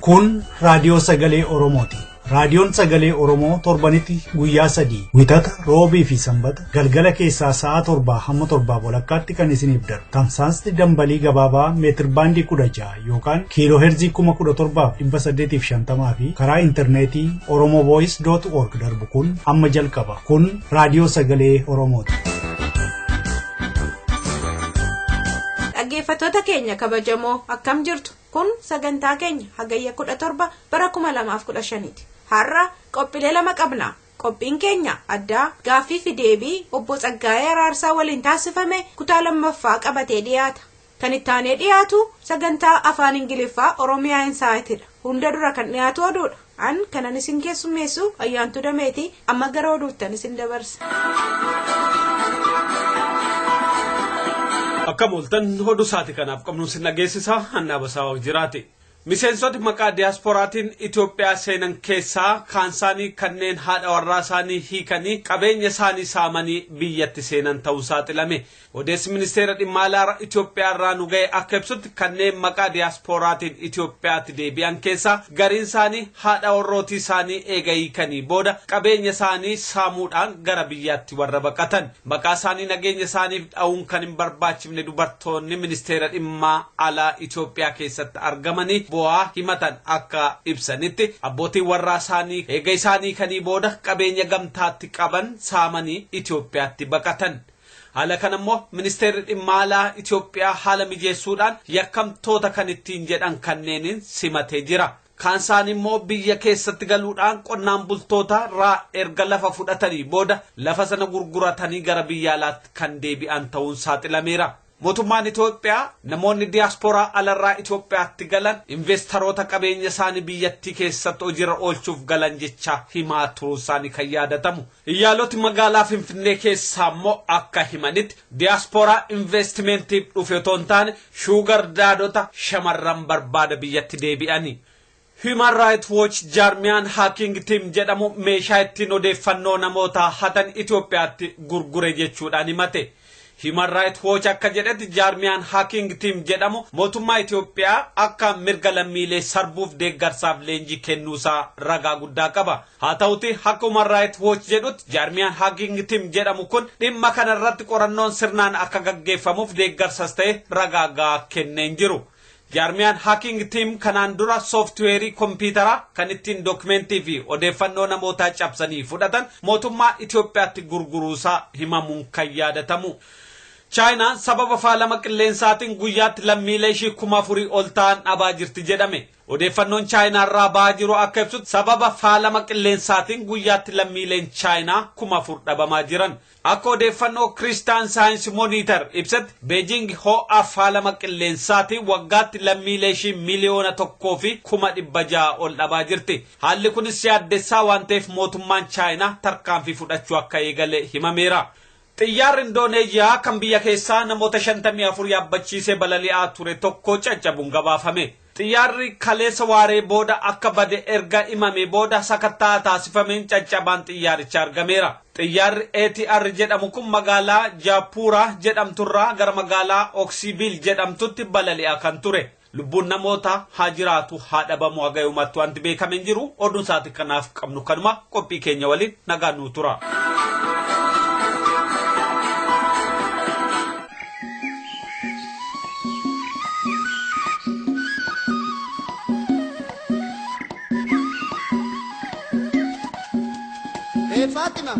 Kun raadiyoo sagalee Oromooti. Raadiyoon sagalee Oromoo torbanitti guyyaa 3 wixata roobii fi sanbata galgala keessaa sa'a 7 hamma 7 walakkaatti kan isiniif darbu. Tamsaasni dambalii gabaabaa meetir baandii 16 yookaan kiiloo heerzii 17,850 fi karaa intarneetii oromovoice.org darbu kun amma jalqaba. Kun raadiyoo sagalee Oromooti. Dhaggeeffattoota keenya kabajamoo akkam jirtu? Kun sagantaa keenya Hagayya 17 bara 2015ti. Har'a qophiilee lama qabna. Qophiin keenya Addaa, gaaffii fi deebii Ob Tsaggaayee Araarsaa waliin taasifame kutaa lammaffaa qabatee dhiyaata. Kan itti aanee dhiyaatu sagantaa Afaan Ingiliffaa Oromia Insightidha. Hunda dura kan dhiyaatu oduudha. An kanan isin keessummeessu Ayyaantuu Dameeti. Amma gara oduuttan isin dabarsa. Akkam oltan oduu saati kanaaf qabnu sin dhageessisa Dhaabasaa Waaqjiraati. Miseensota maqaa diiyaasporaatiin Itoophiyaa seenan keessaa kaansaanii kanneen haadha warraa isaanii hiikanii qabeenya isaanii saamanii biyyatti seenan ta'uu saaxilame. Odeessi ministeera dhimma alaa Itoophiyaa irraa nu ga'e akka ibsutti kanneen maqaa diiyaasporaatiin Itoophiyaatti deebi'an keessaa gariin isaanii haadha warrootii isaanii eega hiikanii booda qabeenya isaanii saamuudhaan gara biyyaatti warra baqatan. Maqaa isaanii nageenya isaaniif dha'uun kan hin barbaachifne dubartoonni ministeera dhimma alaa Itoophiyaa keessatti argamanii bu'aa himatan akka ibsanitti abbootiin warraa isaanii eega isaanii kanii booda qabeenya gamtaatti qaban saamanii Itoophiyaatti baqatan. Haala kanammoo ministeerri dhimma alaa Itoophiyaa haala mijeessuudhaan yakkamtoota kan ittiin jedhan kanneeniin simatee jira. Kaansaan immoo biyya keessatti galuudhaan qonnaan bultoota irraa erga lafa fudhatanii booda lafa sana gurguratanii gara biyya alaatti kan deebi'an ta'uun saaxilameera. Mootummaan Itoophiyaa namoonni diiyaasporaa alarraa Itoophiyaatti galan investoroota qabeenya isaanii biyyattii keessatti hojiirra oolchuuf galan jecha himaa turuu isaanii kan yaadatamu. Iyyaaloti magaalaa Finfinnee keessaa immoo akka himanitti diiyaasporaa investimentiif dhufe otoo hin taane shuugar daadota shamarran barbaada biyyatti deebi'anii. Human Rights Watch jaarmiyaan hacking team jedhamu meeshaa ittiin odeeffannoo namoota hatan Itoophiyaatti gurgure jechuudhaan himate. Human Rights Watch akka jedhetti jaarmiyaan hacking team jedhamu mootummaa Itoophiyaa akka mirga lammiilee sarbuuf deeggarsaaf leenjii kennuusaa ragaa guddaa qaba. Haa ta'uti akka Human Rights Watch jedhutti jaarmiyaan hacking team jedhamu kun dhimma kana irratti qorannoon sirnaan akka gaggeeffamuuf deeggarsas ta'e ragaa gahaa kennee hin jiru. Jaarmiyaan hacking team kanaan dura sooftiweerii kompiitaraa kan ittiin dookumentii fi odeeffannoo namootaa cabsanii fudhatan mootummaa Itoophiyaatti gurguruusaa himamuun kan yaadatamu. Chaayinaan sababa faalama qilleensaatiin guyyaatti lammiilee ishii 4,000 ol ta'an dhabaa jirti jedhame. Odeeffannoon Chaayinaa irraa ba'aa jiru akka ibsutti sababa faalama qilleensaatiin guyyaatti lammiileen Chaayinaa 4,000 dhabamaa jiran. Akka odeeffannoo Kiristaan Saayinsii Moonitar ibsatti Beejing ho'a faalama qilleensaatiin waggaatti lammiilee ishii miliyoona 1,600,000 ol dhabaa jirti. Haalli kunis yaaddessaa waan ta'eef mootummaan Chaayinaa tarkaanfii fudhachuu akka eegale himameera. Xiyyaarri Indooneeziyaa kan biyya keessaa namoota 54 yaabbachiisee balali'aa ture tokko caccabuun gabaafame. Xiyyaarri kaleessa waaree booda akka bade erga himame booda sakattaa taasifameen caccabaan xiyyaaricha argameera. Xiyyaarri ATR jedhamu kun magaalaa Jaapuuraa jedhamturraa gara magaalaa Oksibil jedhamtutti balali'aa kan ture. Lubbuun namoota haa jiraatu haa dhabamu hagayumatti wanti beekame hin jiru. Oduun isaati kanaaf qabnu kanuma qophii keenya waliin nagaan nuu tura. Fatima.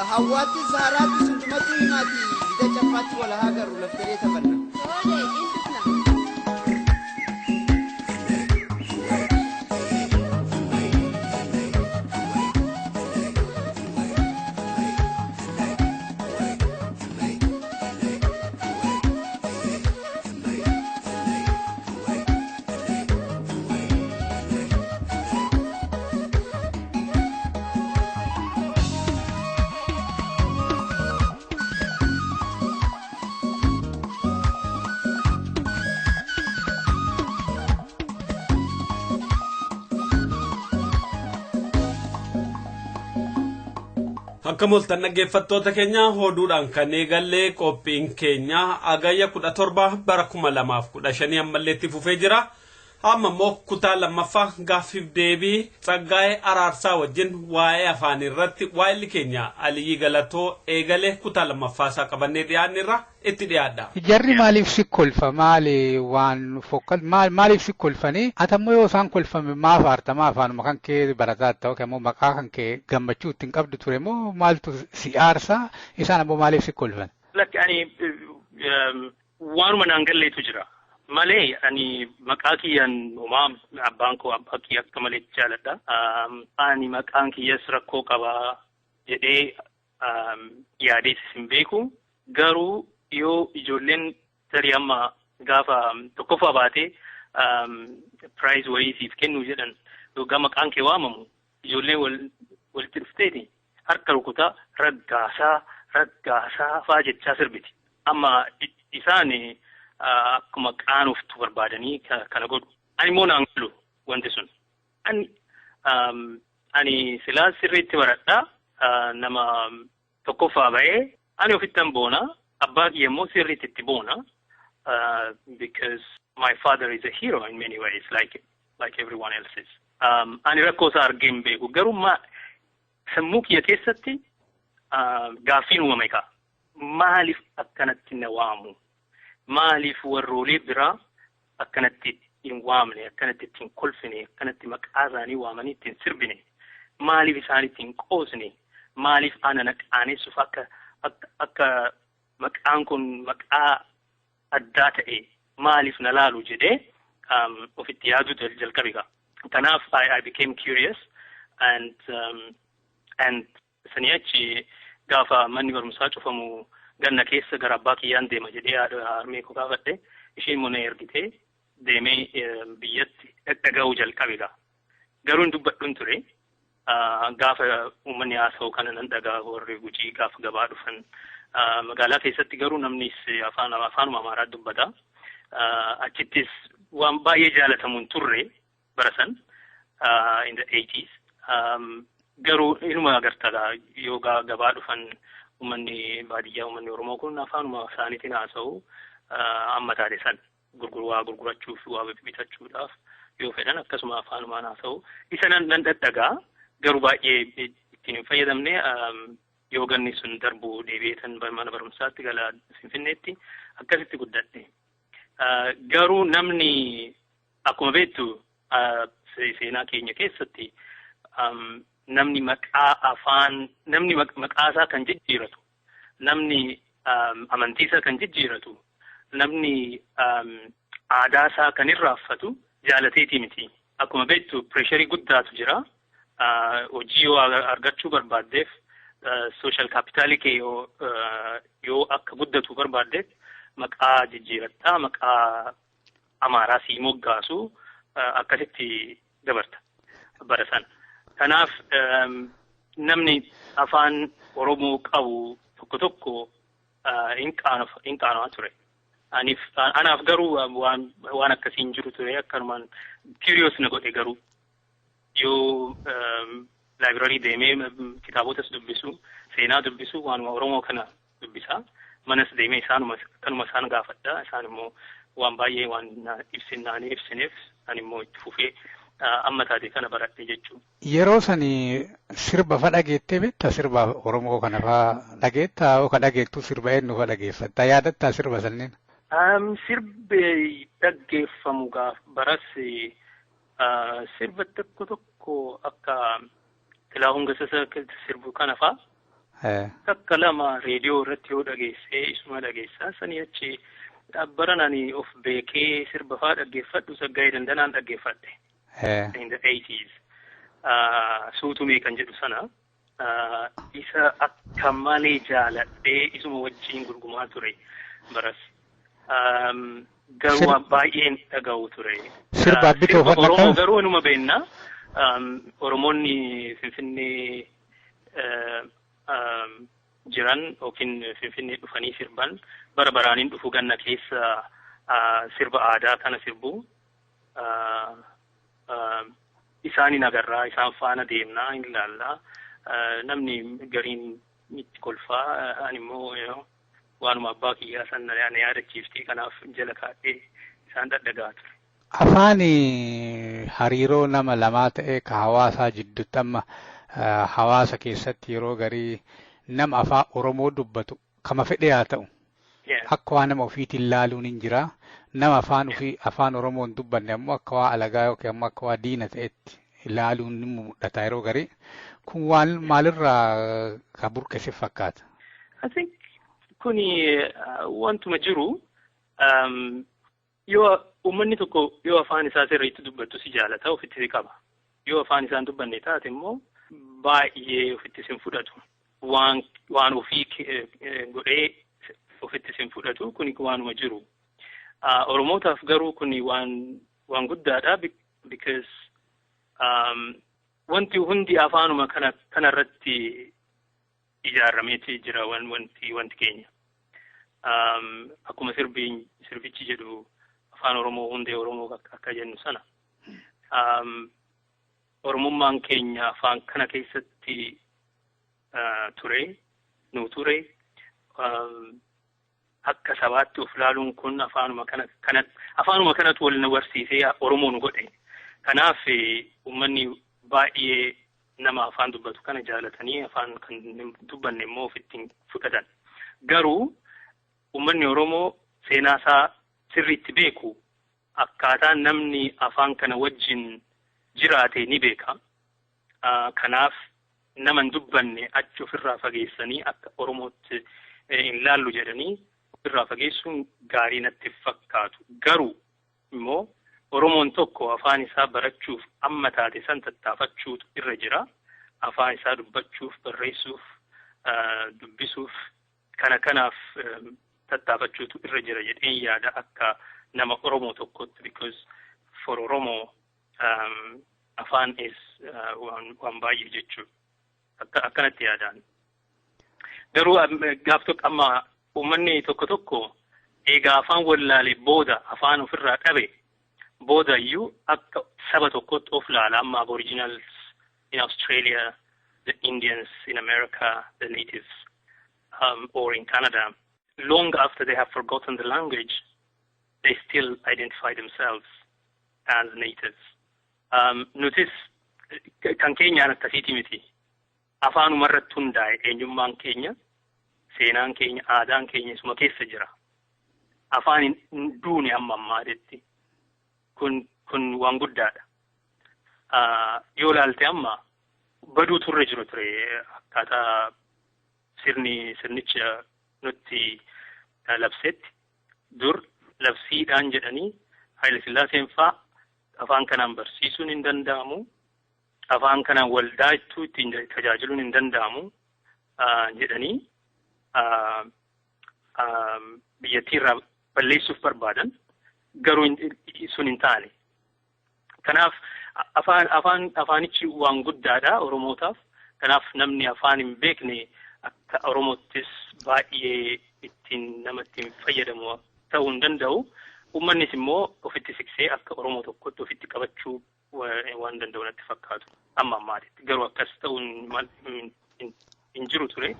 Hawwaatti Zahraatti suntumatti himaati ida cappaatti wala hagaru laftaree tafanna. Akkam oltan dhaggeeffattoota keenya oduudhaan kan eegalle qophiin keenya Hagayya 17 bara 2015 ammalleetti fufee jira. Amma immoo kutaa lammaffaa gaaffiif deebii Tsaggaayee Araarsaa wajjin waa'ee afaan irratti waa'illi keenya Aliyyi Galatoo eegalee kutaa lammaffaa isaa qabannee dhiyaannirra itti dhiyaadha. Jarri maaliif si kolfa maali waan fokkal maaliif si kolfanii atammoo yoo isaan kolfame maaf aartamaa afaanuma kan kee barataa ta'u kammoo maqaa kan kee gammachuu ittiin qabdu ture moo maaltu si aarsaa isaan ammoo maaliif si kolfan? Lakki ani waanuma naan galleetu jira. Malee ani maqaa kiyyaan uumaa abbaan koo abbaa kiyya akka malee jaaladha. Ani maqaan kiyyas rakkoo qabaa jedhee yaadees hin beeku. Garuu yoo ijoolleen tarii amma gaafa tokkoffaa baatee prize wayisiif kennuu jedhan yookaan maqaan kee waamamu ijoolleen walitti dhufteeti harka rukutaa raggaasaa faa jechaa sirbiti. Amma isaan akkuma qaanoftu barbaadanii kana godhu. Ani immoo naan galu wanti sun. Ani silaa sirriitti baradhaa nama tokkoffaa ba'ee ani ofittan boona. Abbaa kiyya immoo sirriitti itti boona. Because my father is a hero in many ways like everyone else is. Ani rakkoo isaa argee hin beeku. Garuu sammuu kiyya keessatti gaaffiin uumame ka'a. Maaliif akkanatti na waamu? Maaliif warroolee biraa akkanatti hin waamne, akkanatti ittiin kolfine, akkanatti maqaa isaanii waamanii ittiin sirbine? Maaliif isaan ittiin qoosne? Maaliif ana naqaaneessuuf akka maqaan kun maqaa addaa ta'e maaliif na laalu jedhee ofitti yaaduu jalqabe. Kanaaf I became curious and sanii achi gaafa manni barumsaa cufamu ganna keessa gara abbaa kiyyaan deema jedhee harmee koo gaafadhe isheen immoo na ergitee deemee biyyatti dhaga'uu jalqabe. Garuu hin dubbadhuun ture. Gaafa uummanni haasa'u kana nan dhagaa warri Gujii gaafa gabaa dhufan. Magaalaa keessatti garuu namnis afaanuma Amaaraa dubbata. Achittis waan baay'ee jaalatamuun turre bara san in the 80s. Garuu inuma agartaa yoo gabaa dhufan uummanni baadiyyaa uummanni Oromoo kun afaanuma isaaniitiin haasa'u amma taate san gurgurachuuf waa bitachuudhaaf yoo fedhan akkasuma afaanumaan haasa'u isa nan dhadhagaa garuu baay'ee ittiin hin fayyadamne yoo ganni sun darbu deebi'eetan mana barumsaatti gala Finfinneetti akkasitti guddadhe. Garuu namni akkuma beektu seenaa keenya keessatti namni maqaasaa kan jijjiiratu, namni amantiisaa kan jijjiiratu, namni aadaasaa kan irraanfatu jaalateetii miti. Akkuma beektu pireesharii guddaatu jira. Hojii yoo argachuu barbaaddeef social capital kee yoo akka guddatu barbaaddeef maqaa jijjiiratta, maqaa Amaaraa sii moggaasu akkasitti dabarta bara sana. Kanaaf namni afaan Oromoo qabu tokko tokko hin qaanawaa ture. Anaaf garuu waan akkasiin jiru ture akkanumaan curious na godhe garuu yoo library deemee kitaabotas dubbisu, seenaa dubbisu, waanuma Oromoo kana dubbisaa. Manas deemee kanuma isaan gaafadha. Isaan immoo waan baay'ee waan ibsineef ani immoo itti fufee amma taate kana baradhe jechuudha. Yeroo sanii sirba fa dhageettee beektaa sirba Oromoo kana faa dhageettaa yookaan dhageettuu sirba eenyu fa dhageeffattaa yaadattaa sirba sanniin? Sirbi dhaggeeffamu baras sirba tokko akka Tilaahun Gassasa sirbu kana faa takka lama reediyoo irratti yoo dhageessee isuma dhageessaa sanii achi baran ani of beekee sirba faa dhaggeeffadhu Tsaggaayee dandanaan dhaggeeffadhe. In the 80s. Suutumee kan jedhu sana isa akka malee jaaladhee isuma wajjin gurgumaa ture baras. Garuu baay'een dhaga'u ture. Sirba bitoo Oromoo garuu inuma beennaa. Oromoonni Finfinnee jiran yookiin Finfinnee dhufanii sirban bara baraaniin dhufu ganna keessa sirba aadaa kana sirbu. Isaanin agarraa, isaan faana deemnaa, hin ilaallaa. Namni gariin itti kolfaa, ani immoo waanuma abbaa kiyyaa san na yaadachiiftii kanaaf jala kaa'ee isaan dhadhagaa ture. Afaani hariiroo nama lamaa ta'ee ka hawaasaa jidduutti amma hawaasa keessatti yeroo garii nama afaan Oromoo dubbatu kama fedhe haa ta'u. Akka waan nama ofiitiin laaluun hin jira. Nama afaan Oromoon dubbanne ammoo akka waa alagaa yookiin ammoo akka waa diina ta'etti ilaaluun ni mul'ata yeroo garii. Kun waan maalirraa ka burqese fakkaata? I think kuni wantuma jiru yoo uummanni tokko yoo afaan isaa sirriitti dubbatu si jaalata ofitti si qaba. Yoo afaan isaa hin dubbanne taate immoo baay'ee ofitti si fudhatu. Waan ofii godhee ofitti si fudhatu kuni waanuma jiru. Oromootaaf garuu kuni waan guddaadha because wanti hundi afaanuma kanarratti ijaarameeti jira wanti keenya. Akkuma sirbichi jedhu afaan Oromoo hundee Oromoo akka jennu sana. Oromummaan keenya afaan kana keessatti ture. Akka sabaatti of laaluun kun afaanuma kanatu wal na barsiisee Oromoo nu godhe. Kanaaf uummanni baay'ee nama afaan dubbatu kana jaalatanii afaan kan dubbanne immoo ofitti fudhatan. Garuu uummanni Oromoo seenaa isaa sirriitti beeku akkaataa namni afaan kana wajjin jiraate ni beeka. Kanaaf nama hin dubbanne achi ofirraa fageessanii akka Oromootti hin laallu jedhanii ofirraa fageessuun gaarii natti fakkaatu. Garuu immoo Oromoon tokko afaan isaa barachuuf amma taate san tattaafachuutu irra jira. Afaan isaa dubbachuuf, barreessuuf, dubbisuuf kanaaf tattaafachuutu irra jira jedheen yaada akka nama Oromoo tokkotti because for Oromoo afaan is waan baay'ee jechuudha. Akkanatti yaadaan. Garuu gaaf tokko amma uummanni tokko egaa afaan wallaalee booda afaan ofirraa dhabe booda iyyuu akka saba tokkotti of laala amma aboriginals in Australia, the Indians in America, the natives, or in Canada, long after they have forgotten the language, they still identify themselves as natives. Nutis kan keenyaan akkasiiti miti. Afaanuma irratti hundaa'e eenyummaan keenya, seenaan keenya, aadaan keenya isuma keessa jira. Afaan hin duune amma ammaadetti. Kun waan guddaadha. Yoo ilaalte amma baduu turre jiru ture akkaataa sirnicha nutti labsetti dur labsiidhaan jedhanii Haile Sillaaseen fa'aa afaan kanaan barsiisuun hin danda'amu. Afaan kanaan waldaa ittiin tajaajiluun hin danda'amu jedhanii biyyattii irraa balleessuuf barbaadan garuu sun hin taane. Kanaaf afaanichi waan guddaadha Oromootaaf. Kanaaf namni afaan hin beekne akka Oromoottis baay'ee namatti fayyadamu ta'uu hin danda'u. Uummannis immoo ofitti siqsee akka Oromoo tokkotti ofitti qabachuu waan danda'u natti fakkaatu. Amma ammaatitti garuu akkas ta'uun hin jiru ture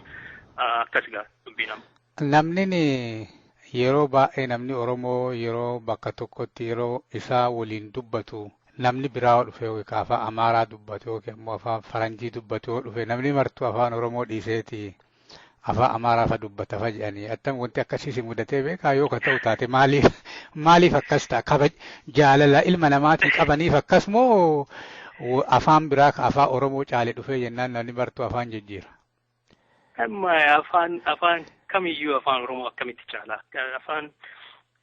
akkas gaa dubbiin amma. Namni yeroo baay'ee namni Oromoo yeroo bakka tokkotti yeroo isaa waliin dubbatu namni biraa dhufe yookiin afaan Amaaraa dubbatu yookiin immoo afaan Faranjii dubbatu dhufe namni martuu afaan Oromoo dhiiseeti afaan Amaaraa fa dubbata fa jedhanii attam wanti akkasiis mudatee beekaa yoo ka ta'u taate maaliif akkas ta'a jaalala ilma namaatiin qabaniif akkas moo afaan biraa ka afaan Oromoo caale dhufee jennaan namni martuu afaan jijjiira. Amma afaan kamiyyuu afaan Oromoo akkamitti caala?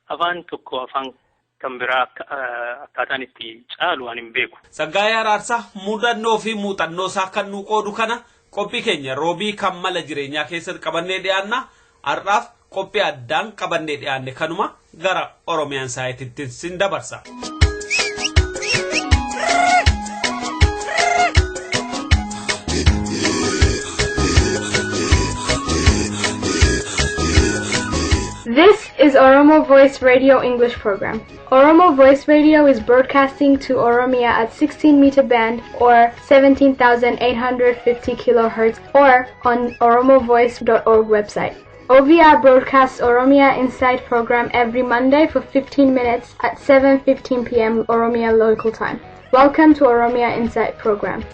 Afaan tokko afaan kan biraa akkaataan itti caalu waan hin beeku. Tsaggaayee Araarsaa mudannoo fi muuxannoo isaa kan nu qoodu kana qophii keenya roobii kan mala jireenyaa keessatti qabannee dhiyaanna. Har'aaf qophii addaan qabannee dhiyaanne kanuma gara Oromia Insight sin dabarsa. This is Oromo Voice Radio English program. Oromo Voice Radio is broadcasting to Oromia at 16-meter band or 17,850 kilohertz or on oromovoice.org website. OVR broadcasts Oromia Insight program every Monday for 15 minutes at 7:15 p.m. Oromia local time. Welcome to Oromia Insight program.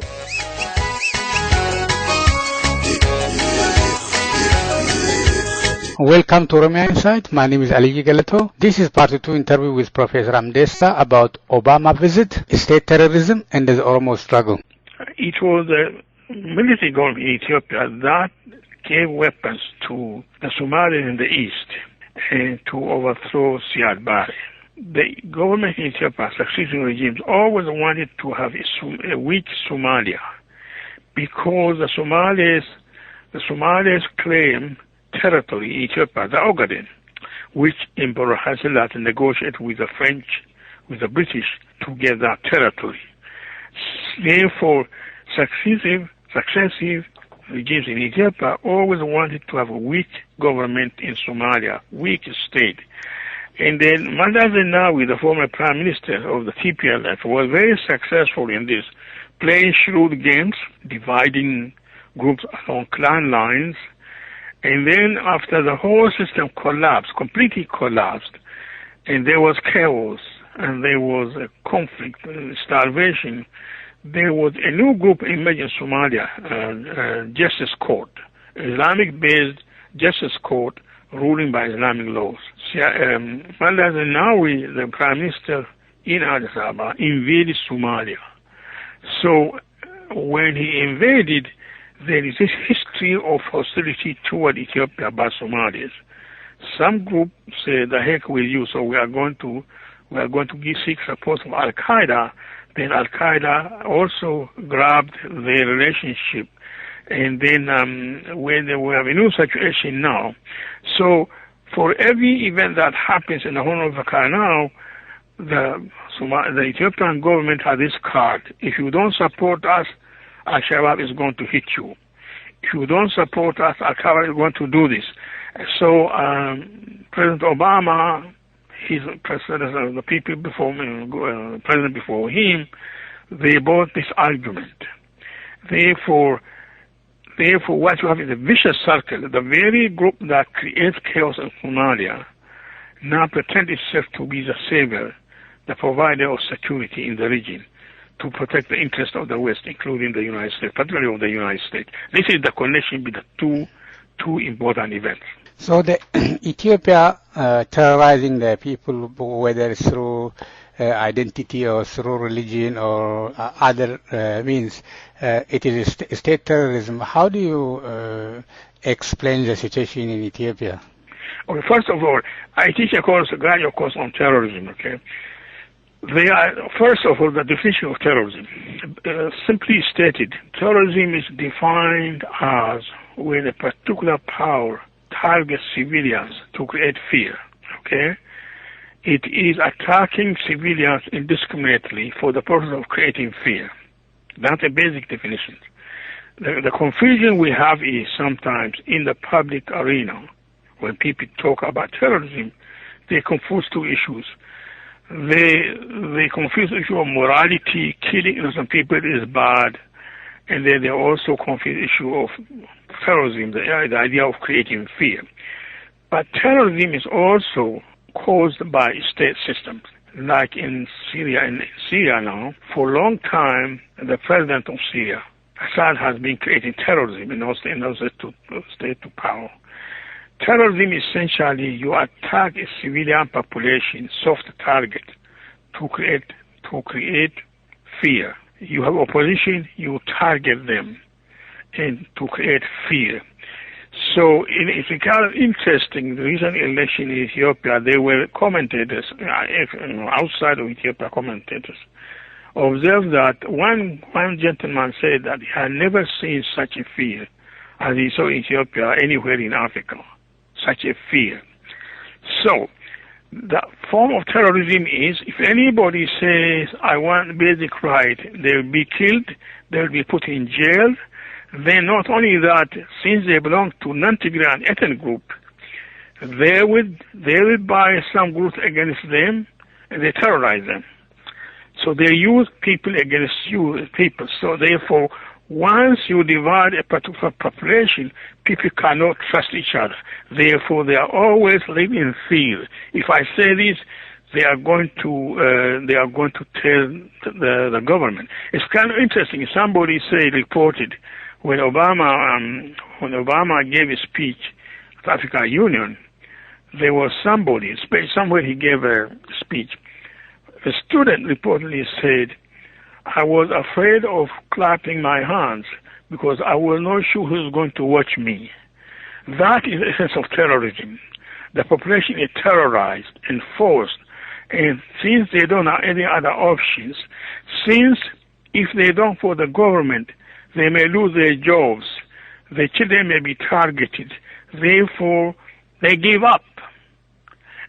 Welcome to Oromia Insight. My name is Ali Galato. This is part 2 interview with Professor Amdesa about Obama visit, state terrorism, and the Oromo struggle. It was the military government in Ethiopia that gave weapons to the Somalis in the east and to overthrow Siad Barre. The government in Ethiopia, successive regimes, always wanted to have a weak Somalia because the Somalis claim territory in Ethiopia, the Ogaden, which Emperor Haile negotiated with the French, with the British to get that territory. Therefore, successive regimes in Ethiopia always wanted to have a weak government in Somalia, weak state. And then Madda Zenawi, the former prime minister of the TPLF, was very successful in this, playing shrewd games, dividing groups along clan lines. And then after the whole system collapsed, completely collapsed, and there was chaos, and there was a conflict, starvation, there was a new group emerged in Somalia, Justice Court, Islamic-based Justice Court ruling by Islamic laws. Madda Zenawi, the Prime Minister in Addis Ababa, invaded Somalia. So when he invaded, there is this history of hostility toward Ethiopia by Somalis. Some groups say, the heck with you, so we are going to seek support from Al-Qaeda. Then Al-Qaeda also grabbed their relationship. And then when we have a new situation now. So for every event that happens in the Horn of Africa now, the Ethiopian government has this card. If you don't support us, Al-Shabaab is going to hit you. If you don't support us, Al-Qaeda is going to do this. So President Obama, his president, the people before president before him, they bought this argument. Therefore, what you have is a vicious circle. The very group that creates chaos in Somalia now pretends itself to be the savior, the provider of security in the region, to protect the interests of the West, including the United States, particularly of the United States. This is the connection between the two important events. So the Ethiopia terrorizing the people, whether it's through identity or through religion or other means, it is state terrorism. How do you explain the situation in Ethiopia? Okay, first of all, I teach a graduate course on terrorism, okay? First of all, the definition of terrorism. Simply stated, terrorism is defined as when a particular power targets civilians to create fear, okay? It is attacking civilians indiscriminately for the purpose of creating fear. That's a basic definition. The confusion we have is sometimes in the public arena, when people talk about terrorism, they confuse two issues. They confuse the issue of morality, killing innocent people is bad, and then they also confuse the issue of terrorism, the idea of creating fear. But terrorism is also caused by state systems, like in Syria now. For a long time, the president of Syria, Assad, has been creating terrorism in order to stay to power. Terrorism, essentially, you attack a civilian population, soft target, to create fear. You have opposition, you target them, and to create fear. So it's kind of interesting. The recent election in Ethiopia, there were commentators, outside of Ethiopia commentators, observed that one gentleman said that he had never seen such a fear as he saw in Ethiopia anywhere in Africa. Such a fear. So, the form of terrorism is, if anybody says, I want basic right, they will be killed, they will be put in jail. Then not only that, since they belong to non-Tigrayan ethnic group, they will buy some groups against them, and they terrorize them. So they use people against people. So therefore, once you divide a particular population, people cannot trust each other. Therefore, they are always living in fear. If I say this, they are going to tell the government. It's kind of interesting. Somebody reported when Obama gave a speech at the African Union, there was somewhere he gave a speech. A student reportedly said, I was afraid of clapping my hands because I was not sure who's going to watch me. That is the essence of terrorism. The population is terrorized and forced, and since they don't have any other options, since if they don't for the government, they may lose their jobs, their children may be targeted, therefore they give up.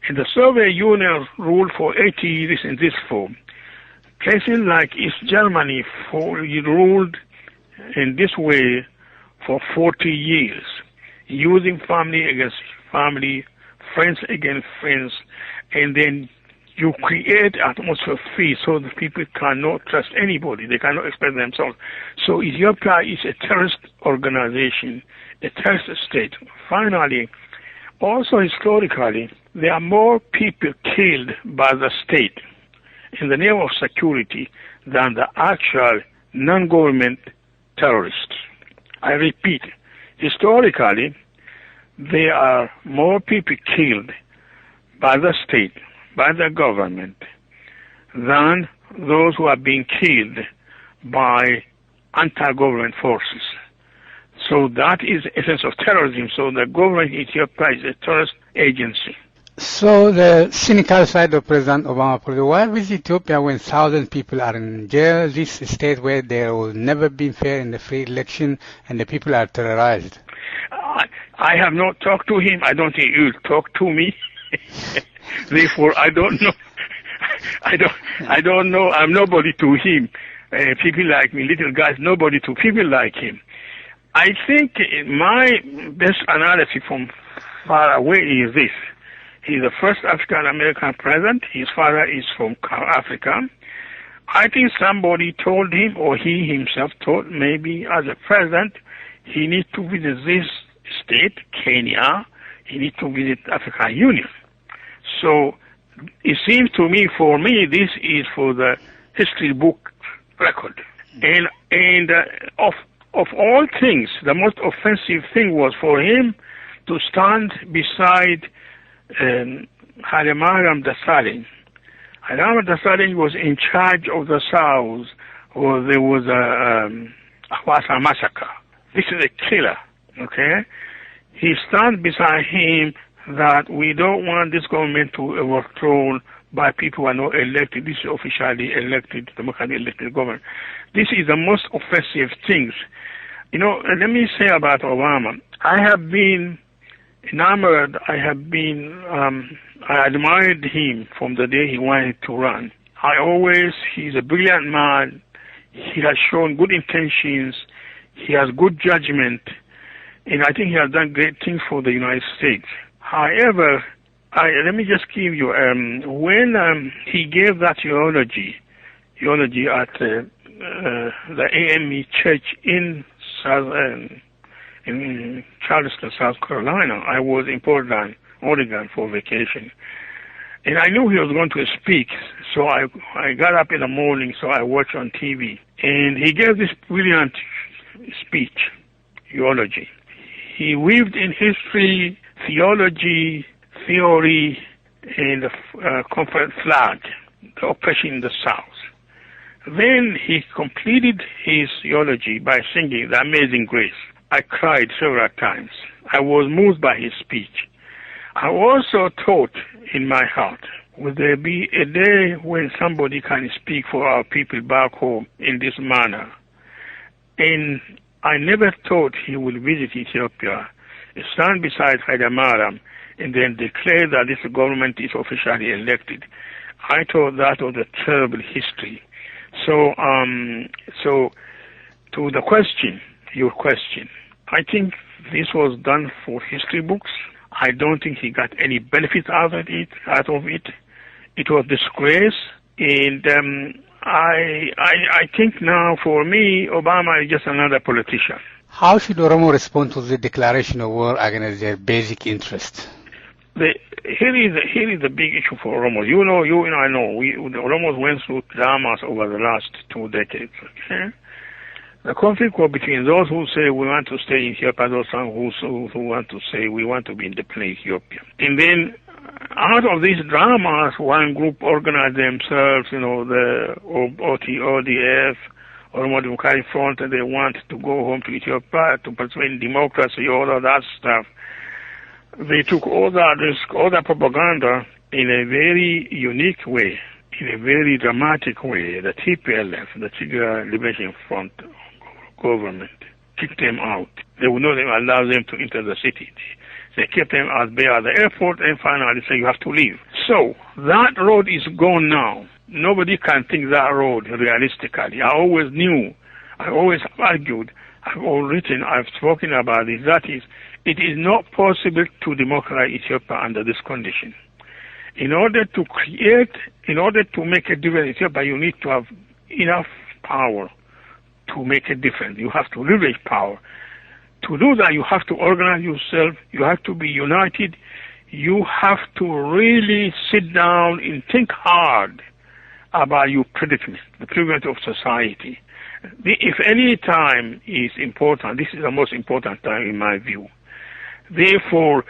And the Soviet Union ruled for 80 years in this form. Places like East Germany ruled in this way for 40 years, using family against family, friends against friends, and then you create atmosphere of fear so that people cannot trust anybody. They cannot express themselves. So Ethiopia is a terrorist organization, a terrorist state. Finally, also historically, there are more people killed by the state in the name of security than the actual non-government terrorists. I repeat, historically, there are more people killed by the state, by the government, than those who are being killed by anti-government forces. So that is the essence of terrorism. So the government in Ethiopia is a terrorist agency. So the cynical side of President Obama, why visit Ethiopia when thousands of people are in jail, this state where there will never be fair and free election and the people are terrorized? I have not talked to him. I don't think he will talk to me. Therefore, I don't know. I don't know. I'm nobody to him. People like me, little guys, nobody to people like him. I think my best analysis from far away is this. He's the first African-American president. His father is from Africa. I think somebody told him, or he himself thought, maybe as a president, he needs to visit this state, Kenya. He needs to visit African Union. So it seems to me, for me, this is for the history book record. And of all things, the most offensive thing was for him to stand beside Hailemariam Desalegn. Hailemariam Desalegn was in charge of the South, or there was a Ahwasa massacre. This is a killer, okay? He stands beside him that we don't want this government to be overthrown by people who are not elected. This is officially elected, democratically elected government. This is the most offensive things. You know, let me say about Obama. I have been enamored. I admired him from the day he wanted to run. He's a brilliant man. He has shown good intentions. He has good judgment. And I think he has done great things for the United States. However, let me just give you, when he gave that eulogy at the AME Church in Charleston, South Carolina, I was in Portland, Oregon for vacation. And I knew he was going to speak, so I got up in the morning, so I watched on TV. And he gave this brilliant speech, eulogy. He weaved in history, theology, theory, and the Confederate flag, the oppression in the South. Then he completed his eulogy by singing The Amazing Grace. I cried several times. I was moved by his speech. I also thought in my heart, will there be a day when somebody can speak for our people back home in this manner? And I never thought he would visit Ethiopia, stand beside Hailemariam, and then declare that this government is officially elected. I thought that was a terrible history. So to the question, your question, I think this was done for history books. I don't think he got any benefit out of it. It was disgrace, and I think now for me, Obama is just another politician. How should Oromo respond to the declaration of war against their basic interests? Here is the big issue for Oromos. You and I know, the Oromos went through dramas over the last 2 decades. Okay? The conflict was between those who say we want to stay in Ethiopia, those who want to say we want to be independent Ethiopia. And then out of these dramas, one group organized themselves, the ODF, Oromo Democratic Front, and they want to go home to Ethiopia to persuade democracy, all of that stuff. They took all that risk, all that propaganda in a very unique way, in a very dramatic way. The TPLF, the Tigray Liberation Front government, kicked them out. They would not allow them to enter the city. They kept them out there at the airport and finally said, you have to leave. So that road is gone now. Nobody can think that road realistically. I always knew, I always argued, I've all written, I've spoken about it. That is, it is not possible to democratize Ethiopia under this condition. In order to make a difference in Ethiopia, you need to have enough power to make a difference. You have to leverage power. To do that, you have to organize yourself. You have to be united. You have to really sit down and think hard about your predicament, the predicament of society. If any time is important, this is the most important time in my view. Therefore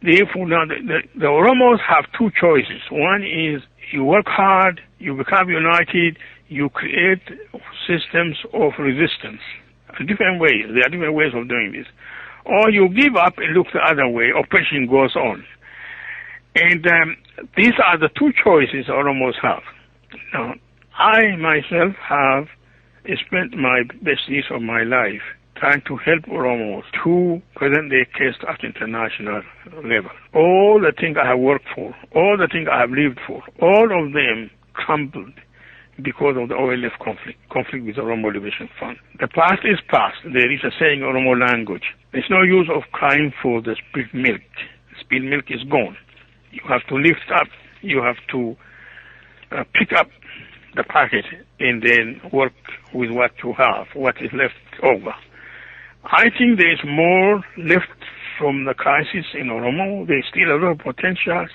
now the Oromos have 2 choices. One is you work hard, you become united, you create systems of resistance. Different ways. There are different ways of doing this. Or you give up and look the other way, oppression goes on. And these are the 2 choices Oromos have. Now, I myself have spent my best years of my life trying to help Oromos to present their case at international level. All the things I have worked for, all the things I have lived for, all of them crumbled because of the OLF conflict with the Oromo Liberation Front. The past is past. There is a saying in Oromo language. There's no use of crying for the spilled milk. Spilled milk is gone. You have to lift up, you have to pick up the packet and then work with what you have, what is left over. I think there is more left from the crisis in Oromo. There is still a lot of potential.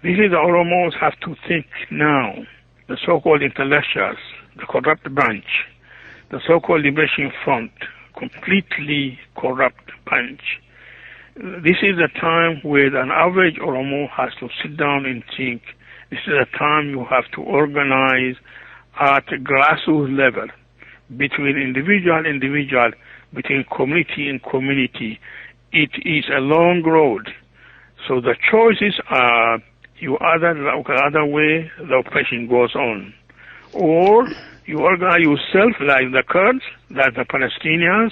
Really, the Oromos have to think now. The so-called intellectuals, the corrupt branch, the so-called Liberation Front, completely corrupt bunch. This is a time where an average Oromo has to sit down and think. This is a time you have to organize at grassroots level, between individual, between community and community. It is a long road. So the choices are you either look the other way, the oppression goes on. Or you organize yourself like the Kurds, like the Palestinians,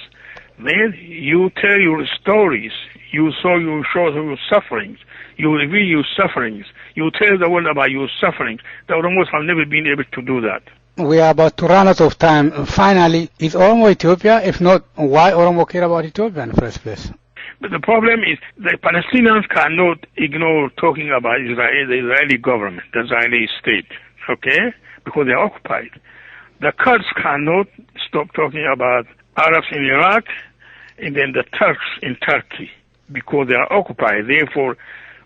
then you tell your stories. You show your sufferings. You reveal your sufferings. You tell the world about your sufferings. The Oromos have never been able to do that. We are about to run out of time. Finally, is Oromo Ethiopia? If not, why Oromo care about Ethiopia in the first place? But the problem is the Palestinians cannot ignore talking about Israel, the Israeli government, the Israeli state, okay? Because they are occupied. The Kurds cannot stop talking about Arabs in Iraq and then the Turks in Turkey because they are occupied. Therefore,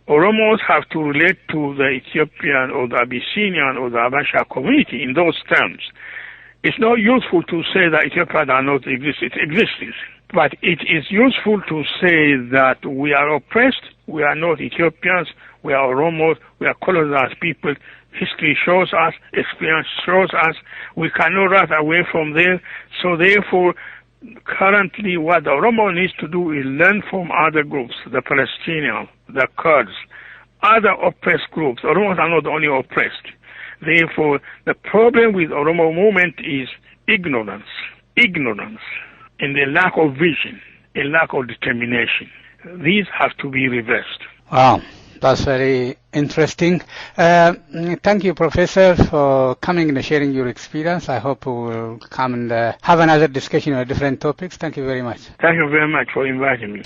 Oromos have to relate to the Ethiopian or the Abyssinian or the Habasha community in those terms. It's not useful to say that Ethiopia does not exist. It exists. But it is useful to say that we are oppressed, we are not Ethiopians, we are Oromos, we are colonized people. History shows us, experience shows us, we cannot run away from there. So therefore, currently what the Oromo needs to do is learn from other groups, the Palestinians, the Kurds, other oppressed groups. Oromos are not the only oppressed. Therefore, the problem with Oromo movement is ignorance, and the lack of vision, a lack of determination. These have to be reversed. Wow, that's very interesting. Thank you, Professor, for coming and sharing your experience. I hope we will come and have another discussion on different topics. Thank you very much. Thank you very much for inviting me.